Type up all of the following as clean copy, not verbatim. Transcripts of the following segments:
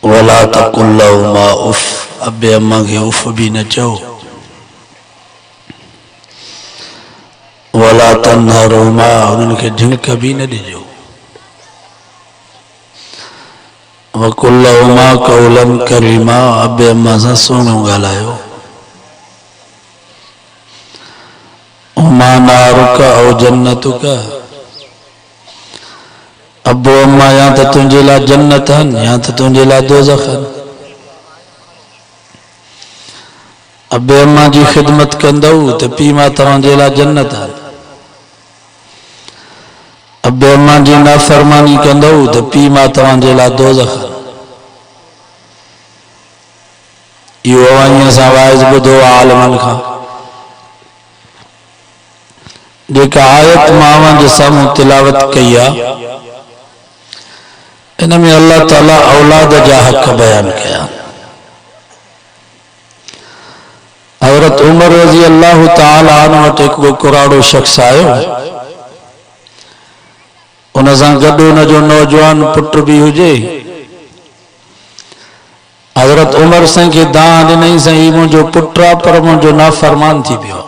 ولا تقل لهما اف، ابے اماں کے اف بھی نہ چاہو. ولا تنہرهما، ان کے جھنک بھی نہ دیجو. وقل لهما قولا کریما، ابے اماں سے سونو گالایو. وما نارک او جنتک، ابو اماں یا تو تنجے لا جنت ہن یا تو تنجے لا دوزخ ہن. ابے اماں جی خدمت کندو تو پی ماں تنجے لا جنت ہن. ابے اماں جی نافرمانی کندو تو پی ماں تنجے لا دوزخ ہن. یہ اوائیں سا وائز بدو عالمن کھا جیکا آیت ماں جسام تلاوت کیا، ان میں اللہ تعالیٰ اولاد جا حق بیان کیا. حضرت عمر رضی اللہ تعالیٰ عنہ وٹ ایک کراڑو شخص آئے، ان سے گڈو ان جو نوجوان پٹ بھی ہوجے. حضرت عمر سے کہ دان نہیں سہی مجھو پٹرا پر مجھو نافرمان تھی بیو،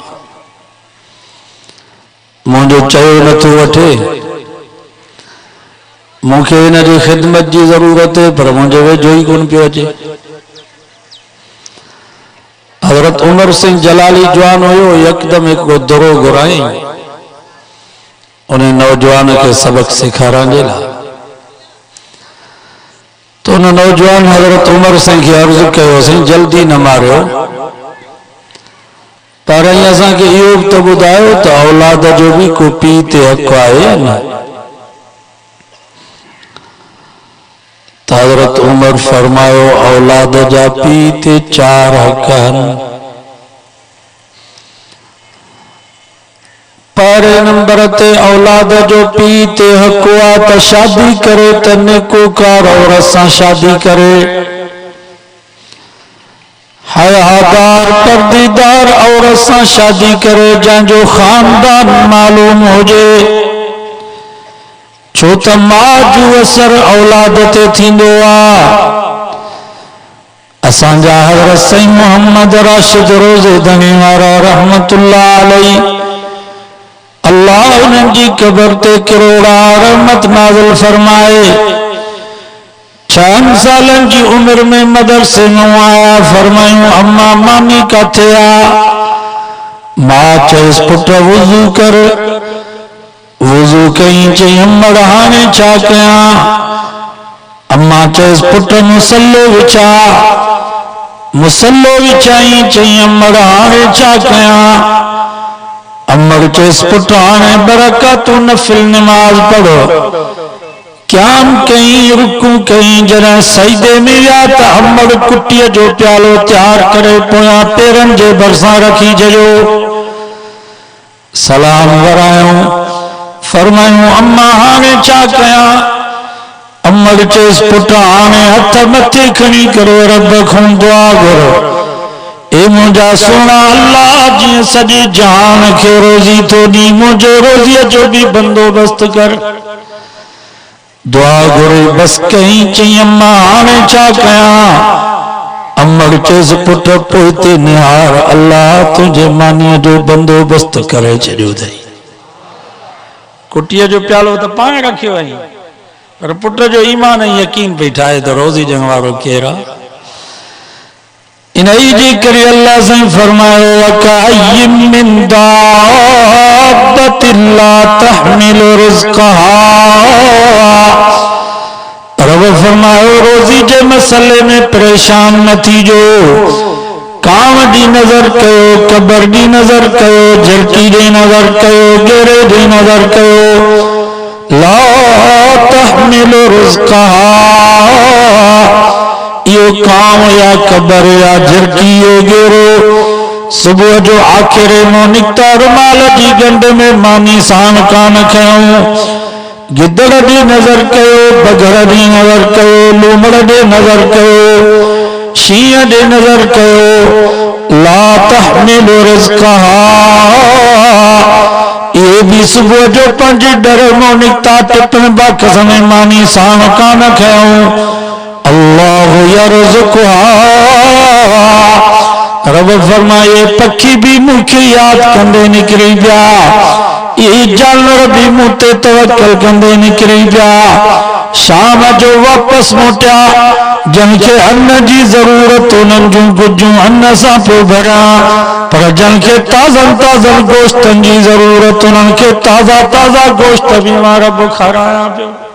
مجھو چاہو نہ تو وٹھے، مجھے انہ جی خدمت جی ضرورت ہے پر مجھے وہ جو ہی کن پیو جے. حضرت عمر سنگھ جلالی جوان ہوئے، یکدم ایک کو درو گرائیں، انہیں نوجوان کے سبق سکھاران جلا. تو انہیں نوجوان حضرت عمر سنگھ کی عرض کہو سنگھ جلدی نہ مارو، پر ایسا کہ ایوب تو بدائے تو اولاد جو بھی کو پیتے حق آئے نا. حضرت عمر فرماؤ اولاد جا پیتے چار حق ہن. پہلے نمبر تے اولاد جو پیتے حق آتا شادی کرے تنکو کار اور اساں شادی کرے، حیادار پردیدار اور اساں شادی کرے جان جو خاندان معلوم ہو جے. چھوتا ماں جو اثر اولاد تے تھیندو اسان جا حضرت سید محمد راشد روزے دنی وارا رحمت اللہ علیہ، اللہ انہیں جی قبر تے کروڑا رحمت نازل فرمائے. 6 سالن جی عمر میں مدرسے میں آیا، فرمائیوں اما مانی کا تھیا. ماں چیز پٹر وضو کر، وضو کہیں چاہیے مڑھانے چاکیاں. اما چیز پٹر مسلو وچا، مسلو وچائیں چاہیے مڑھانے چاکیاں. امر چیز پٹرانے برکت و نفل نماز پڑھو، قیام کہیں رکو کہیں جرہ سجدے میں یاتا. امر کٹی جو پیالو تیار کرے پویا پیرن جے برساں رکھی جو سلام ورائیوں. فرمائیوں اما آنے چاکیاں. امر چیز پٹرانے ہتھ متھی کھنی کرو رب کھن دعا کرو، اے مجھا سونا اللہ جی سجی جان کے روزی تو دی، مجھے روزی جو بھی بندوبست کر. دعا گرے بس کہیں چاہیے اماں آنے چاکیاں. امر چیز پٹر پوئتے نہار اللہ تجھے مانی جو بندوبست کرے چڑھو دائی. کٹیا جو پیالو تو پائیں رکھے ہوئی، پر پٹر جو ایمان یقین بیٹھائے تو روزی جنگوارو کیرا. انہی جی کری اللہ سے فرمائے وَكَأَيِّن مِّن دَابَّةٍ لَّا تَحْمِلُ رِزْقَهَا. رب فرمائے روزی جے مسئلے میں پریشان نہ تھی جو، کام دی نظر کہو، قبر دی نظر کہو، جھرکی دی نظر کہو، گیرے دی نظر کہو، لا تحمل رزقها. یہ کام یا قبر یا جھرکی یا گیرو صبح جو آخر مو نکتا رمال جی گنڈ میں مانی سان کان کھاؤں. گدڑ دی نظر کہو، بگھر دی نظر کہو، لومڑ دی نظر کہو، شیعہ دی نظر کہو، لا تحمل رزقها. یہ بھی صبح جو 5 ڈرموں نکتا ٹپن باکس میں مانی سان کان کھاؤں. اللہ يرزقها رب فرمائے پکھی بھی مکھی یاد کندے نکری بیا یہ جانور بھی موتے توکل کندے نکری بیا شام جو واپس موٹیا جن کے ان جی ضرورت انن جو گجوں ان سا پو بھرا پر جن کے تازہ گوشتن جی ضرورت انن کے تازہ گوشت بھی ہمارا بخار آیا پہ